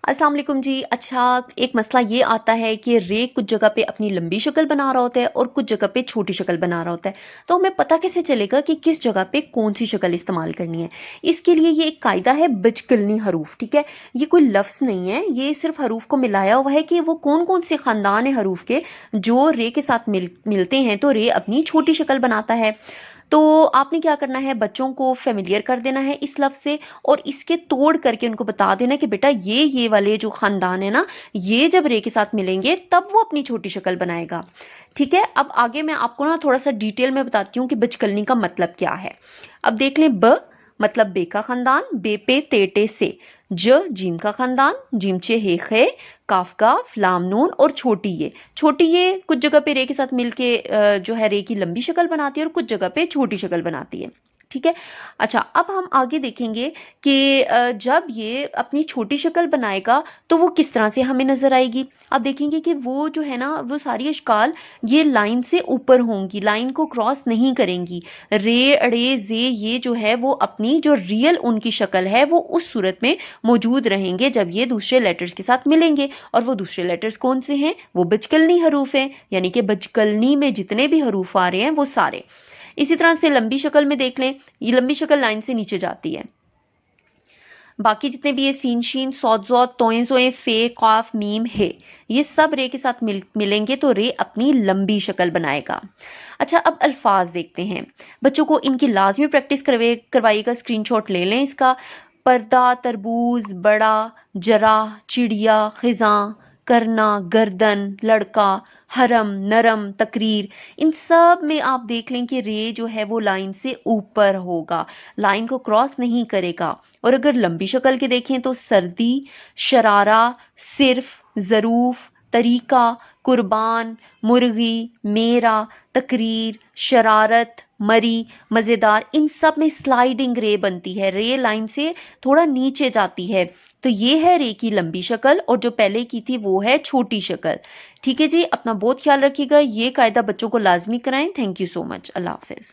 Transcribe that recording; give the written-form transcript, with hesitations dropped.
अस्सलाम वालेकुम जी। अच्छा, एक मसला ये आता है कि रे कुछ जगह पे अपनी लंबी शक्ल बना रहा होता है और कुछ जगह पे छोटी शक्ल बना रहा होता है। तो हमें पता कैसे चलेगा कि किस जगह पे कौन सी शक्ल इस्तेमाल करनी है? इसके लिए ये एक कायदा है बजकलनी हरूफ, ठीक है? ये कोई लफ्ज़ नहीं है, ये सिर्फ हरूफ को मिलाया हुआ है कि वो कौन-कौन से ख़ानदान है हरूफ के जो रे के साथ मिलते हैं तो रे अपनी छोटी शक्ल बनाता है। तो आपने क्या करना है, बच्चों को फ़ेमिलियर कर देना है इस लफ्ज़ से और इसके तोड़ करके उनको बता देना कि बेटा ये वाले जो ख़ानदान है ना, ये जब रे के साथ मिलेंगे तब वो अपनी छोटी शक्ल बनाएगा। ठीक है? अब आगे मैं आपको ना थोड़ा-सा डिटेल में बताती हूँ कि बचकलनी का मतलब क्या है। अब देख लें, ब मतलब बे का ख़ानदान, बे पे ते टे से। ज जीम का ख़ानदान, जीम चे हे खे, काफ काफ, लाम नून और छोटी ये कुछ जगह पे रे के साथ मिलके जो है रे की लंबी शक्ल बनाती है और कुछ जगह पे छोटी शक्ल बनाती है। ठीक है? अच्छा, अब हम आगे देखेंगे कि जब ये अपनी छोटी शक्ल बनाएगा तो वो किस तरह से हमें नज़र आएगी। आप देखेंगे कि वो जो है ना, वो सारी अशकाल ये लाइन से ऊपर होंगी, लाइन को क्रॉस नहीं करेंगी। रे, अड़े, ज़े ये जो है वो अपनी जो रियल उनकी शक्ल है वो उस सूरत में मौजूद रहेंगे जब ये दूसरे लेटर्स के साथ मिलेंगे। और वो दूसरे लेटर्स कौन से हैं? वो बजकलनी हरूफ हैं, यानी कि बजकलनी में जितने भी हरूफ आ रहे हैं वो सारे। इसी तरह से लंबी शक्ल में देख लें, ये लंबी शक्ल लाइन से नीचे जाती है। बाकी जितने भी ये सीन शीन सौद ज़ौद तोएं ज़ोएं फे क़ाफ मीम हे, ये सब रे के साथ मिलेंगे तो रे अपनी लंबी शक्ल बनाएगा। अच्छा, अब अल्फाज देखते हैं। बच्चों को इनकी लाजमी प्रैक्टिस करवाइएगा, स्क्रीनशॉट ले लें इसका। पर्दा, तरबूज, बड़ा, जरा, चिड़िया, खिज़ां, करना, गर्दन, लड़का, हरम, नरम, तकरीर, इन सब में आप देख लें कि रे जो है वो लाइन से ऊपर होगा, लाइन को क्रॉस नहीं करेगा। और अगर लंबी शक्ल के देखें तो सर्दी, शरारा, सिर्फ, ज़रूफ, तरीका, कुर्बान, मुर्गी, मेरा, तकरीर, शरारत, मरी, मज़ेदार, इन सब में स्लाइडिंग रे बनती है, रे लाइन से थोड़ा नीचे जाती है। तो ये है रे की लंबी शक्ल और जो पहले की थी वो है छोटी शक्ल। ठीक है जी, अपना बहुत ख्याल रखिएगा, ये कायदा बच्चों को लाजमी कराएं। Thank you so much. अल्लाह हाफिज़।